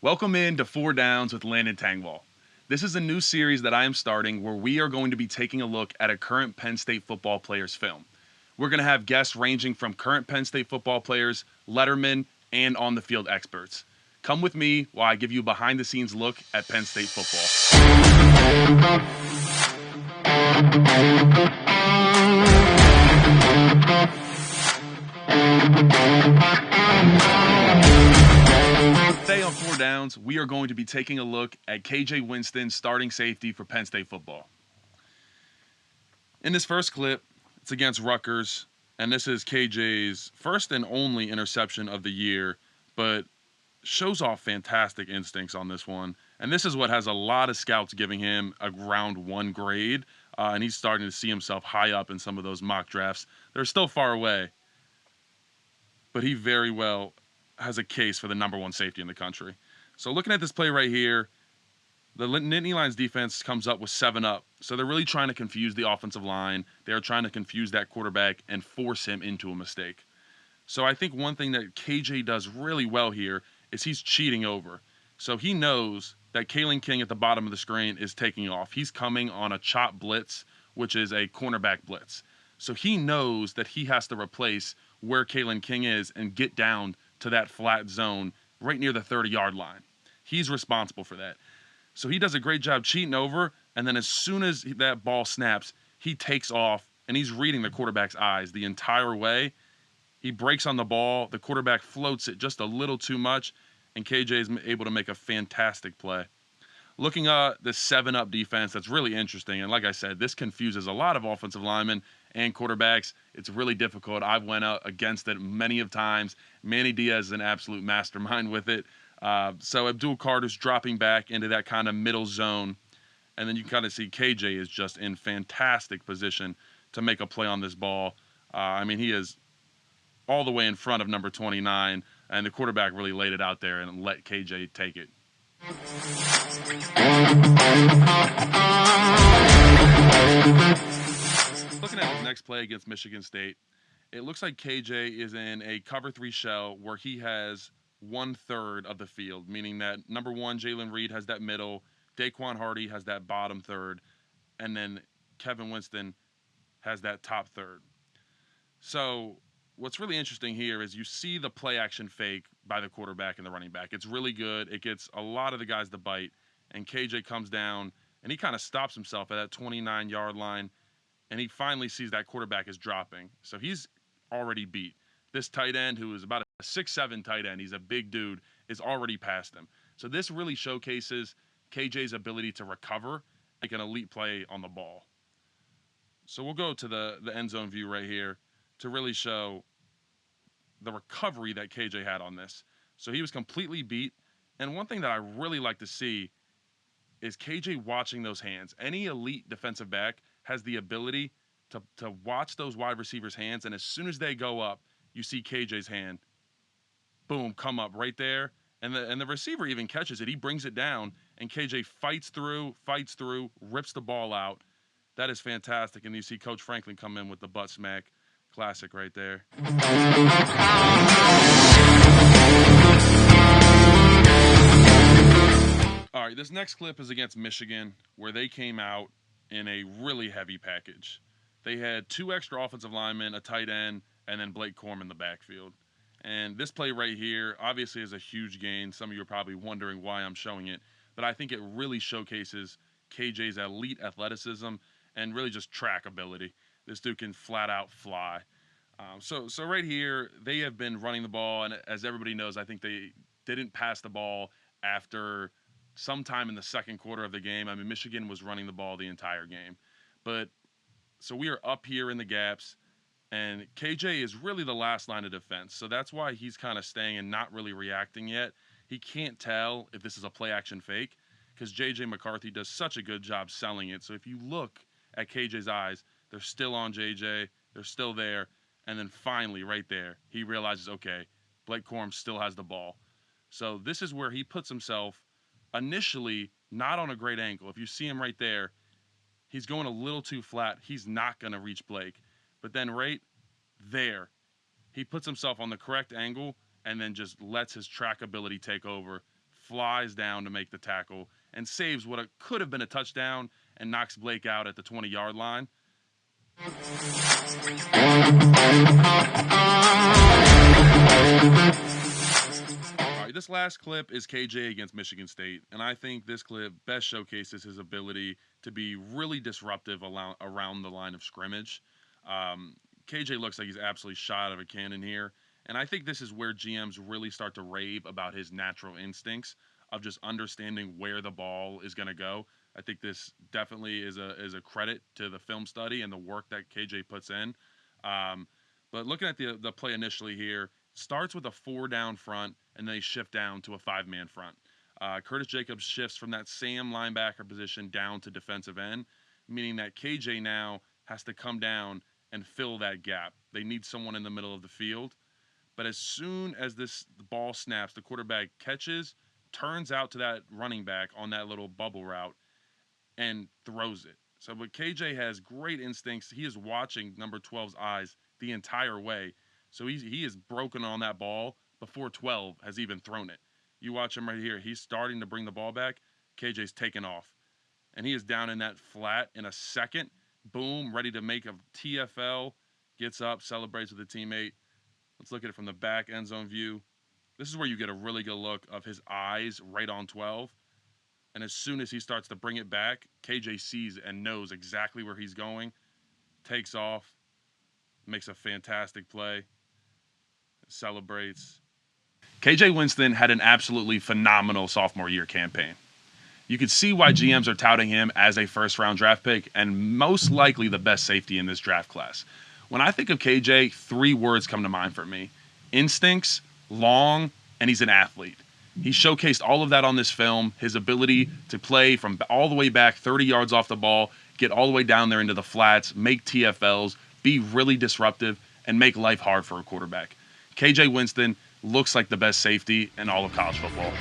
Welcome in to Four Downs with Landon Tangwall. This is a new series that I am starting where we are going to be taking a look at a current Penn State football player's film. We're going to have guests ranging from current Penn State football players, lettermen, and on the field experts. Come with me while I give you a behind the scenes look at Penn State football. Today on Four Downs, we are going to be taking a look at KJ Winston, starting safety for Penn State football. In this first clip, it's against Rutgers, and this is KJ's first and only interception of the year, but shows off fantastic instincts on this one. And this is what has a lot of scouts giving him a round one grade, and he's starting to see himself high up in some of those mock drafts. They're still far away, but he very well has a case for the number one safety in the country. So looking at this play right here, the Nittany Lions defense comes up with 7 up. So they're really trying to confuse the offensive line. They're trying to confuse that quarterback and force him into a mistake. So I think one thing that KJ does really well here is he's cheating over. So he knows that Kalen King at the bottom of the screen is taking off. He's coming on a chop blitz, which is a cornerback blitz. So he knows that he has to replace where Kalen King is and get down to that flat zone right near the 30-yard line. He's responsible for that. So he does a great job cheating over, and then as soon as that ball snaps, he takes off, and he's reading the quarterback's eyes the entire way. He breaks on the ball. The quarterback floats it just a little too much, and KJ is able to make a fantastic play. Looking at the 7-up defense, that's really interesting. And like I said, this confuses a lot of offensive linemen and quarterbacks. It's really difficult. I've went out against it many of times. Manny Diaz is an absolute mastermind with it. So Abdul Carter's dropping back into that kind of middle zone. And then you kind of see KJ is just in fantastic position to make a play on this ball. He is all the way in front of number 29, and the quarterback really laid it out there and let KJ take it. Looking at his next play against Michigan State, it looks like KJ is in a cover 3 shell where he has 1/3 of the field, meaning that number 1, Jalen Reed, has that middle, Daquan Hardy has that bottom third, and then Kevin Winston has that top third. So what's really interesting here is you see the play action fake by the quarterback and the running back. It's really good. It gets a lot of the guys to bite, and KJ comes down, and he kind of stops himself at that 29-yard line, and he finally sees that quarterback is dropping. So he's already beat. This tight end, who is about a 6'7" tight end, he's a big dude, is already past him. So this really showcases KJ's ability to recover, like an elite play on the ball. So we'll go to the end zone view right here to really show the recovery that KJ had on this. So he was completely beat. And one thing that I really like to see is KJ watching those hands. Any elite defensive back has the ability to watch those wide receivers' hands, and as soon as they go up, you see KJ's hand, boom, come up right there, and the receiver even catches it. He brings it down, and KJ fights through, rips the ball out. That is fantastic, and you see Coach Franklin come in with the butt smack. Classic right there. All right, this next clip is against Michigan, where they came out in a really heavy package. They had 2 extra offensive linemen, a tight end, and then Blake Corum in the backfield. And this play right here obviously is a huge gain. Some of you are probably wondering why I'm showing it, but I think it really showcases KJ's elite athleticism and really just track ability. This dude can flat out fly. So right here, they have been running the ball, and as everybody knows, I think they didn't pass the ball after sometime in the second quarter of the game. Michigan was running the ball the entire game. But so we are up here in the gaps, and KJ is really the last line of defense. So that's why he's kind of staying and not really reacting yet. He can't tell if this is a play-action fake because J.J. McCarthy does such a good job selling it. So if you look at KJ's eyes, they're still on J.J. They're still there. And then finally, right there, he realizes, okay, Blake Corum still has the ball. So this is where he puts himself initially not on a great angle. If you see him right there, he's going a little too flat. He's not going to reach Blake. But then right there, he puts himself on the correct angle and then just lets his track ability take over, flies down to make the tackle and saves what could have been a touchdown and knocks Blake out at the 20-yard line. All right, this last clip is KJ against Michigan State, and I think this clip best showcases his ability to be really disruptive around the line of scrimmage. KJ looks like he's absolutely shot out of a cannon here, and I think this is where GMs really start to rave about his natural instincts of just understanding where the ball is going to go. I think this definitely is a credit to the film study and the work that KJ puts in. But looking at the play initially here, starts with a 4-down front, and then they shift down to a 5-man front. Curtis Jacobs shifts from that same linebacker position down to defensive end, meaning that KJ now has to come down and fill that gap. They need someone in the middle of the field. But as soon as the ball snaps, the quarterback catches, turns out to that running back on that little bubble route, and throws it. So, but KJ has great instincts. He is watching number 12's eyes the entire way. So he is broken on that ball before 12 has even thrown it. You watch him right here. He's starting to bring the ball back. KJ's taking off. And he is down in that flat in a second. Boom, ready to make a TFL. Gets up, celebrates with a teammate. Let's look at it from the back end zone view. This is where you get a really good look of his eyes right on 12. And as soon as he starts to bring it back, KJ sees and knows exactly where he's going. Takes off. Makes a fantastic play. Celebrates. KJ Winston had an absolutely phenomenal sophomore year campaign. You could see why GMs are touting him as a first-round draft pick and most likely the best safety in this draft class. When I think of KJ, 3 words come to mind for me. Instincts, long, and he's an athlete. He showcased all of that on this film, his ability to play from all the way back 30 yards off the ball, get all the way down there into the flats, make TFLs, be really disruptive, and make life hard for a quarterback. KJ Winston looks like the best safety in all of college football.